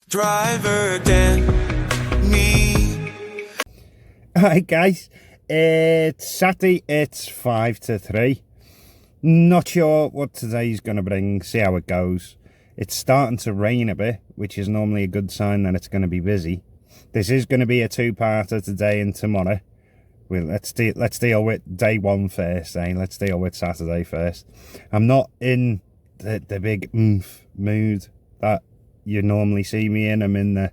Driver than me. Alright guys, it's Saturday, it's 5 to 3. Not sure what today's going to bring, see how it goes. It's starting to rain a bit, which is normally a good sign that it's going to be busy. This is going to be a two-parter today and tomorrow. Well, let's deal with day one first, eh? Let's deal with Saturday first. I'm not in the big mood that you normally see me in. I'm in the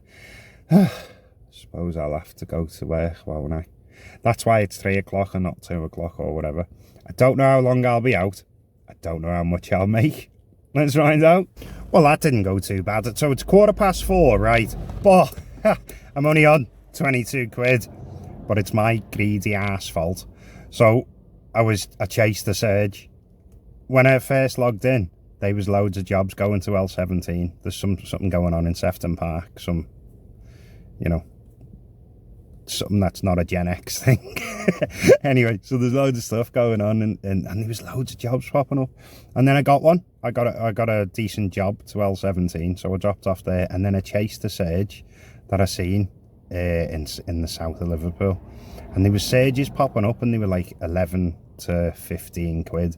suppose I'll have to go to work, won't I? That's why it's 3 o'clock and not 2 o'clock or whatever. I don't know how long I'll be out. I don't know how much I'll make. Let's find out. Well, that didn't go too bad. So it's 4:15, right? But I'm only on 22 quid. But it's my greedy ass fault. So I chased the surge. When I first logged in, there was loads of jobs going to L17. There's something going on in Sefton Park. Some, you know, something that's not a Gen X thing. Anyway, so there's loads of stuff going on, and there was loads of jobs popping up. And then I got one. I got a decent job to L17, so I dropped off there, and then I chased the surge that I seen in the south of Liverpool, and there was surges popping up, and they were like 11 to 15 quid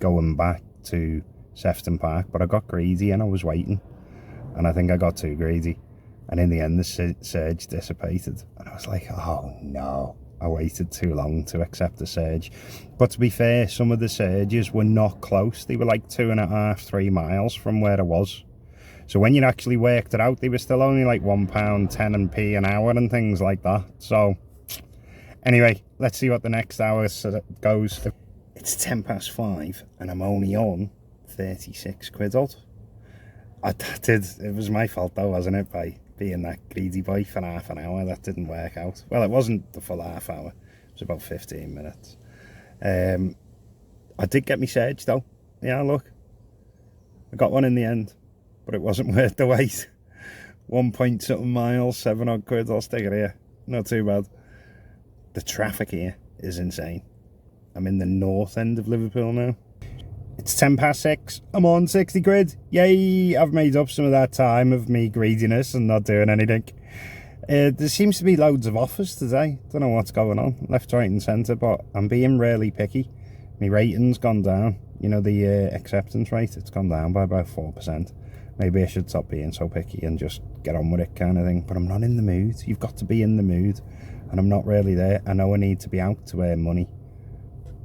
going back to Sefton Park. But I got greedy and I was waiting, and I think I got too greedy, and in the end the surge dissipated, and I was like, oh no, I waited too long to accept the surge. But to be fair, some of the surges were not close. They were like 2.5-3 miles from where I was. So when you actually worked it out, they were still only like £1.10p an hour and things like that. So anyway, let's see what the next hour goes. It's 5:10 and I'm only on 36 quid odd. It was my fault though, wasn't it, by being that greedy boy for half an hour. That didn't work out. Well, it wasn't the full half hour. It was about 15 minutes. I did get me surge though. Yeah, look. I got one in the end. But it wasn't worth the wait. 1 miles, 7 odd quid. I'll stick it here. Not too bad. The traffic here is insane. I'm in the north end of Liverpool now. It's 6:10. I'm on 60 quid. Yay! I've made up some of that time of me greediness and not doing anything. There seems to be loads of offers today. Don't know what's going on. Left, right and centre. But I'm being really picky. My rating's gone down. You know, the acceptance rate, it's gone down by about 4%. Maybe I should stop being so picky and just get on with it kind of thing. But I'm not in the mood. You've got to be in the mood. And I'm not really there. I know I need to be out to earn money.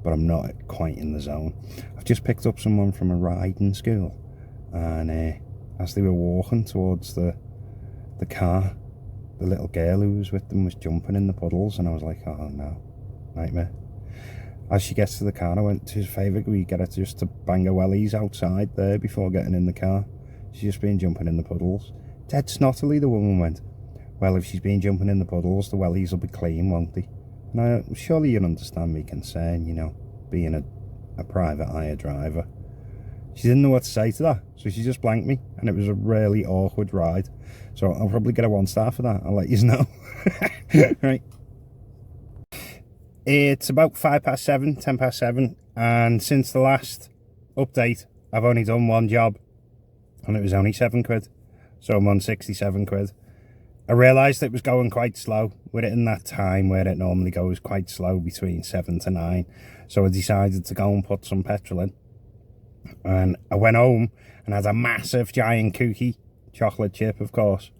But I'm not quite in the zone. I've just picked up someone from a riding school. And as they were walking towards the car, the little girl who was with them was jumping in the puddles. And I was like, oh no, nightmare. As she gets to the car, I went to his favourite. We get her just to bang her wellies outside there before getting in the car. She's just been jumping in the puddles. Dead snottily, the woman went, well, if she's been jumping in the puddles, the wellies will be clean, won't they? Now, surely you'll understand me concern, you know, being a private hire driver. She didn't know what to say to that, so she just blanked me, and it was a really awkward ride. So I'll probably get a 1-star for that. I'll let you know. Right. It's about 7:10, and since the last update, I've only done one job. And it was only 7 quid, so I'm on 67 quid. I realised it was going quite slow. We're in that time where it normally goes quite slow, between 7 to 9. So I decided to go and put some petrol in. And I went home and had a massive giant cookie, chocolate chip of course,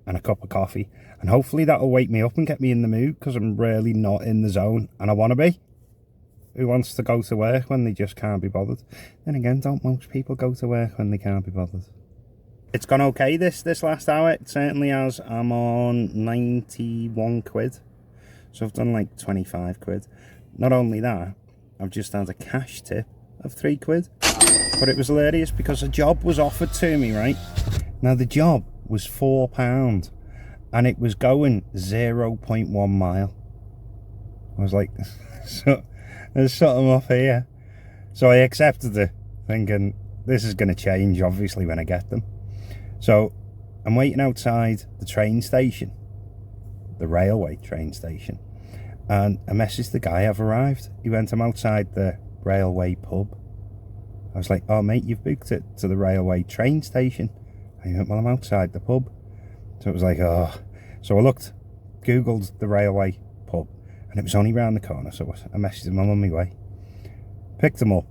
and a cup of coffee. And hopefully that'll wake me up and get me in the mood, because I'm really not in the zone, and I want to be. Who wants to go to work when they just can't be bothered? Then again, don't most people go to work when they can't be bothered? It's gone okay this last hour. It certainly has. I'm on 91 quid. So I've done like 25 quid. Not only that, I've just had a cash tip of 3 quid. But it was hilarious because a job was offered to me, right? Now the job was £4 and it was going 0.1 mile. I was like, so there's something off here. So I accepted it, thinking this is going to change obviously when I get them. So I'm waiting outside the train station, the railway train station, and I messaged the guy, I've arrived. He went, I'm outside the railway pub. I was like, oh mate, you've booked it to the railway train station. And he went, well, I'm outside the pub. So it was like, oh. So I Googled the railway pub, and it was only round the corner. So I messaged him, I'm on my way. Picked him up.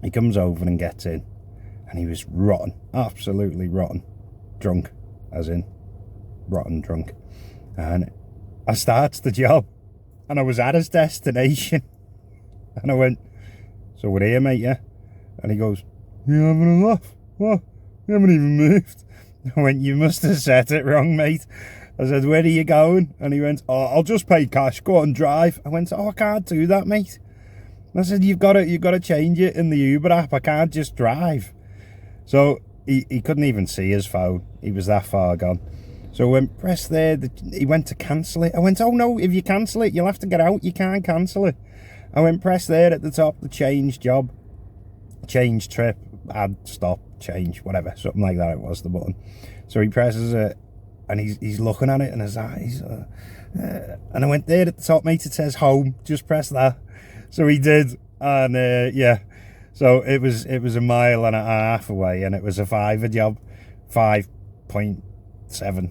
He comes over and gets in, and he was rotten, absolutely rotten, drunk, as in rotten drunk. And I starts the job, and I was at his destination, and I went, so we're here, mate, yeah? And he goes, you having a laugh? What? You haven't even moved. I went, you must have set it wrong, mate. I said, where are you going? And he went, oh, I'll just pay cash, go on, drive. I went, oh, I can't do that, mate. I said, you've got to change it in the Uber app. I can't just drive. So he couldn't even see his phone. He was that far gone. So I went, press there. He went to cancel it. I went, oh no, if you cancel it, you'll have to get out. You can't cancel it. I went, press there at the top, the change job, change trip, add, stop, change, whatever, something like that. It was the button. So he presses it, and he's looking at it in his eyes. And I went, there at the top, mate, it says home. Just press that. So he did, and yeah. So it was a mile and a half away, and it was a £5 job, 5.7,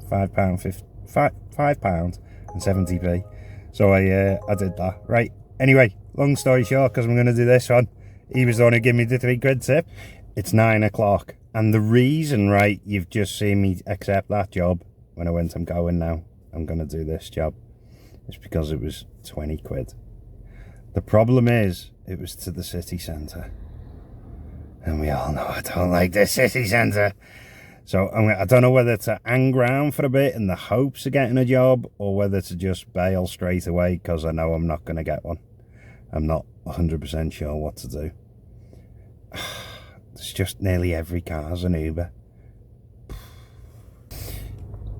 £5 and 70p. So I did that. Right. Anyway, long story short, because I'm going to do this one, he was the one who gave me the £3 tip. It's 9 o'clock, and the reason, right, you've just seen me accept that job when I went, I'm going now, I'm going to do this job, it's because it was 20 quid. The problem is, it was to the city centre, and we all know I don't like the city centre. So I don't know whether to hang around for a bit in the hopes of getting a job, or whether to just bail straight away, because I know I'm not going to get one. I'm not 100% sure what to do. It's just nearly every car's an Uber.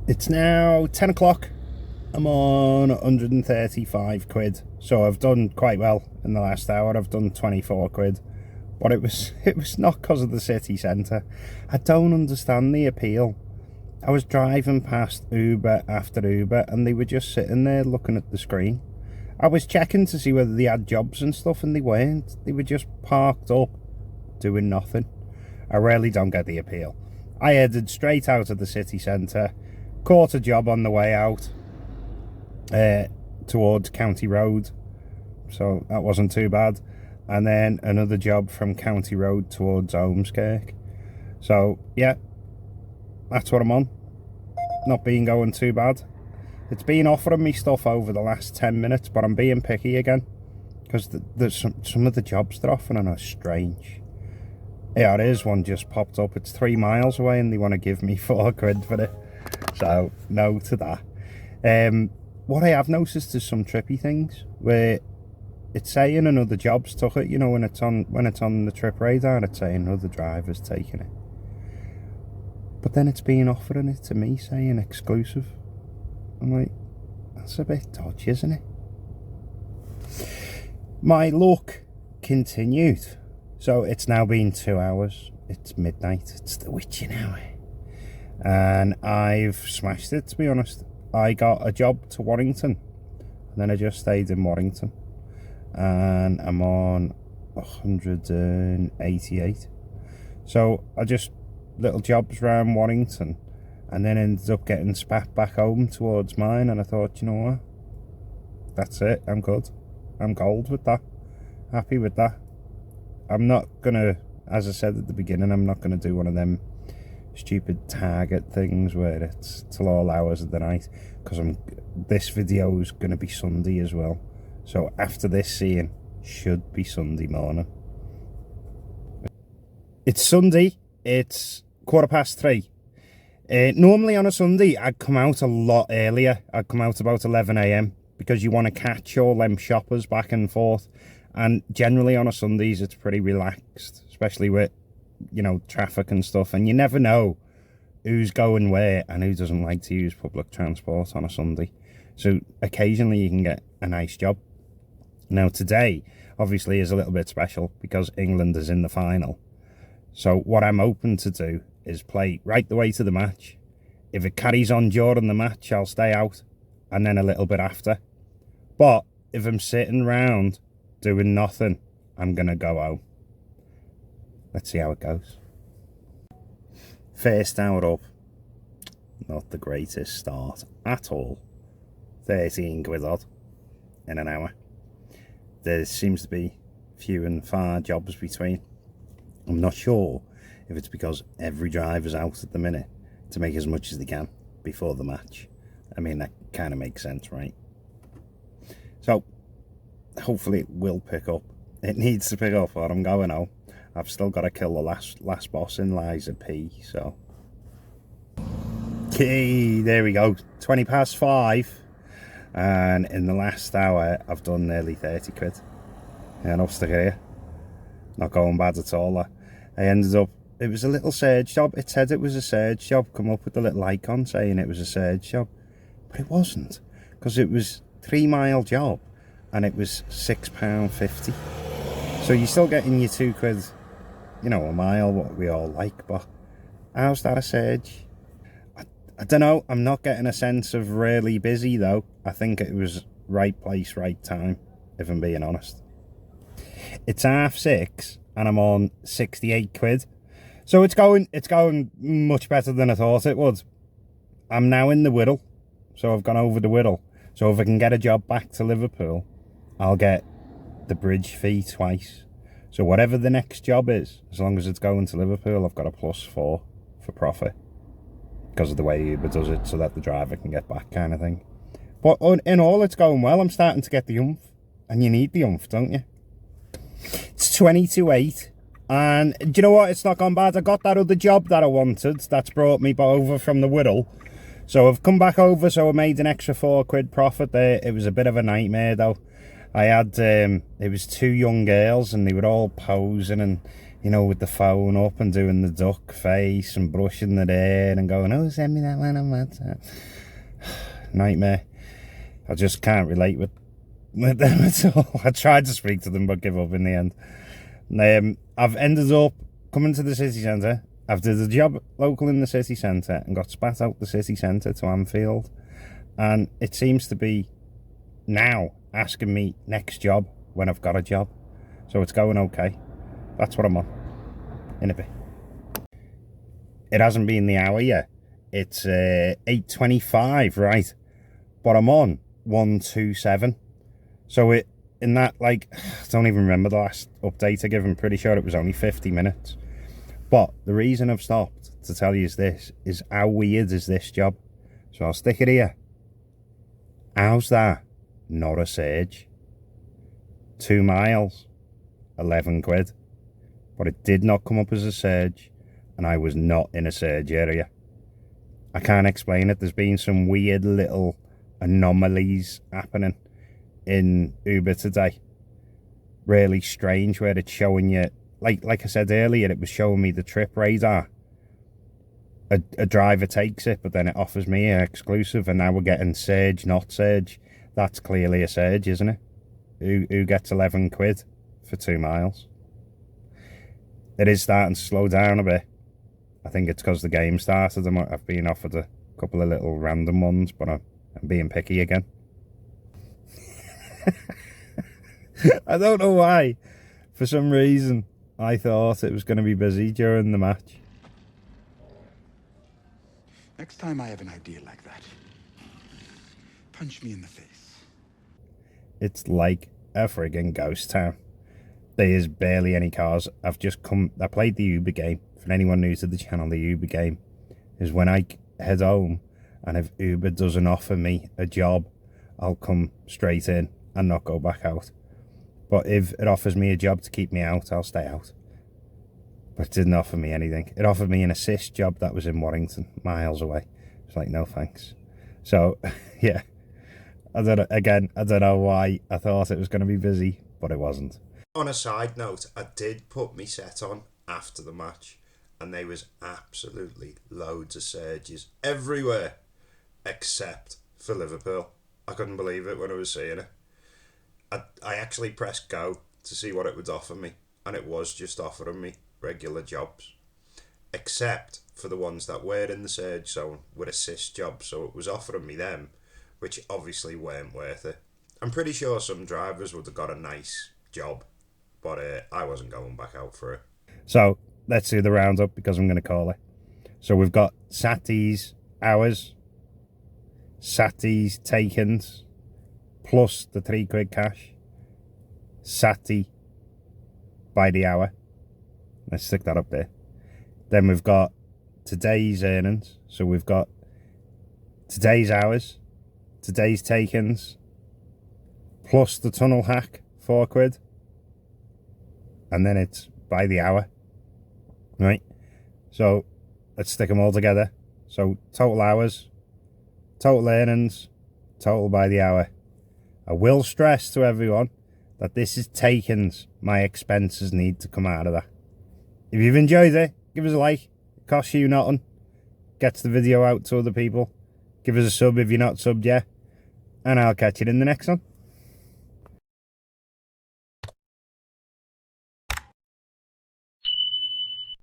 It's now 10 o'clock. I'm on 135 quid. So I've done quite well in the last hour. I've done 24 quid. But it was not because of the city centre. I don't understand the appeal. I was driving past Uber after Uber, and they were just sitting there looking at the screen. I was checking to see whether they had jobs and stuff, and they weren't. They were just parked up, doing nothing. I really don't get the appeal. I headed straight out of the city centre, caught a job on the way out towards County Road, so that wasn't too bad, and then another job from County Road towards Ormskirk. So yeah, that's what I'm on. Not been going too bad. It's been offering me stuff over the last 10 minutes, but I'm being picky again, because there's some of the jobs they're offering are strange. Yeah, there's one just popped up. It's 3 miles away, and they want to give me 4 quid for it. So no to that. What I have noticed is some trippy things where it's saying another job's took it. You know, when it's on the trip radar, it's saying another driver's taking it. But then it's being offering it to me, saying exclusive. I'm like, that's a bit dodgy, isn't it? My luck continued. So it's now been 2 hours. It's midnight. It's the witching hour. And I've smashed it, to be honest. I got a job to Warrington, and then I just stayed in Warrington. And I'm on 188. So I just, little jobs around Warrington, and then ended up getting spat back home towards mine. And I thought, you know what? That's it. I'm good. I'm gold with that. Happy with that. I'm not gonna, as I said at the beginning, I'm not gonna do one of them stupid target things where it's till all hours of the night, because this video is gonna be Sunday as well. So after this scene should be Sunday morning. It's Sunday. It's 3:15. Normally on a Sunday I'd come out a lot earlier. I'd come out about 11 AM, because you want to catch all them shoppers back and forth. And generally on a Sundays it's pretty relaxed, especially with, you know, traffic and stuff, and you never know who's going where and who doesn't like to use public transport on a Sunday. So occasionally you can get a nice job. Now today obviously is a little bit special because England is in the final. So what I'm hoping to do is play right the way to the match. If it carries on during the match, I'll stay out, and then a little bit after. But if I'm sitting round doing nothing, I'm gonna go home. Let's see how it goes. First hour up, Not the greatest start at all. 13 quid odd in an hour. There seems to be few and far jobs between. I'm not sure if it's because every driver's out at the minute to make as much as they can before the match. I mean, that kind of makes sense, right? So, hopefully it will pick up. It needs to pick up or I'm going home. I've still got to kill the last boss in Liza P, so. Okay, there we go. 20 past 5. And in the last hour, I've done nearly 30 quid. Yeah, enough to here. Not going bad at all. I ended up, it was a little surge job. It said it was a surge job. Come up with the little icon saying it was a surge job. But it wasn't. Because it was a 3 mile job. And it was £6.50. So you're still getting your 2 quid, you know, a mile, what we all like. But how's that a surge? I don't know. I'm not getting a sense of really busy though. I think it was right place, right time, if I'm being honest. It's 6:30 and I'm on 68 quid. So it's going much better than I thought it would. I'm now in the Whittle. So I've gone over the Whittle. So if I can get a job back to Liverpool, I'll get the bridge fee twice. So whatever the next job is, as long as it's going to Liverpool, I've got a +4 for profit. Because of the way Uber does it, so that the driver can get back, kind of thing. But in all, it's going well. I'm starting to get the oomph. And you need the oomph, don't you? It's 22.8. And do you know what? It's not gone bad. I got that other job that I wanted. That's brought me over from the Whittle. So I've come back over, so I made an extra 4 quid profit there. It was a bit of a nightmare, though. I had, it was 2 young girls, and they were all posing and, you know, with the phone up and doing the duck face and brushing their hair and going, oh, send me that one on WhatsApp. Nightmare. I just can't relate with them at all. I tried to speak to them, but give up in the end. I've ended up coming to the city centre. I've did a job local in the city centre and got spat out the city centre to Anfield. And it seems to be now asking me next job when I've got a job. So it's going okay. That's what I'm on. In a bit. It hasn't been the hour yet. It's 8:25, right? But I'm on 127. So it in that, like, I don't even remember the last update I gave. I'm pretty sure it was only 50 minutes. But the reason I've stopped to tell you this is how weird is this job. So I'll stick it here. How's that not a surge? 2 miles, 11 quid. But it did not come up as a surge, and I was not in a surge area. I can't explain it. There's been some weird little anomalies happening in Uber today. Really strange, where it's showing you, like I said earlier, it was showing me the trip radar. A driver takes it, but then it offers me an exclusive, and now we're getting surge, not surge. That's clearly a surge, isn't it? Who gets 11 quid for 2 miles? It is starting to slow down a bit. I think it's because the game started. I've been offered a couple of little random ones, but I'm being picky again. I don't know why. For some reason, I thought it was going to be busy during the match. Next time I have an idea like that, punch me in the face. It's like a friggin' ghost town. There is barely any cars. I played the Uber game. For anyone new to the channel, the Uber game is when I head home, and if Uber doesn't offer me a job, I'll come straight in and not go back out. But if it offers me a job to keep me out, I'll stay out. But it didn't offer me anything. It offered me an assist job that was in Warrington, miles away. It's like, no thanks. So, yeah. I don't know why I thought it was going to be busy, but it wasn't. On a side note, I did put my set on after the match, and there was absolutely loads of surges everywhere, except for Liverpool. I couldn't believe it when I was seeing it. I actually pressed go to see what it would offer me, and it was just offering me regular jobs, except for the ones that were in the surge zone with assist jobs. So it was offering me them, which obviously weren't worth it. I'm pretty sure some drivers would have got a nice job, but I wasn't going back out for it. So let's do the roundup, because I'm going to call it. So we've got Sati's hours, Satty's takings, plus the £3 cash, Satty by the hour. Let's stick that up there. Then we've got today's earnings. So we've got today's hours, today's takings, plus the tunnel hack, £4. And then it's by the hour. Right? So let's stick them all together. So total hours, total earnings, total by the hour. I will stress to everyone that this is takings. My expenses need to come out of that. If you've enjoyed it, give us a like. It costs you nothing. Gets the video out to other people. Give us a sub if you're not subbed yet. And I'll catch you in the next one.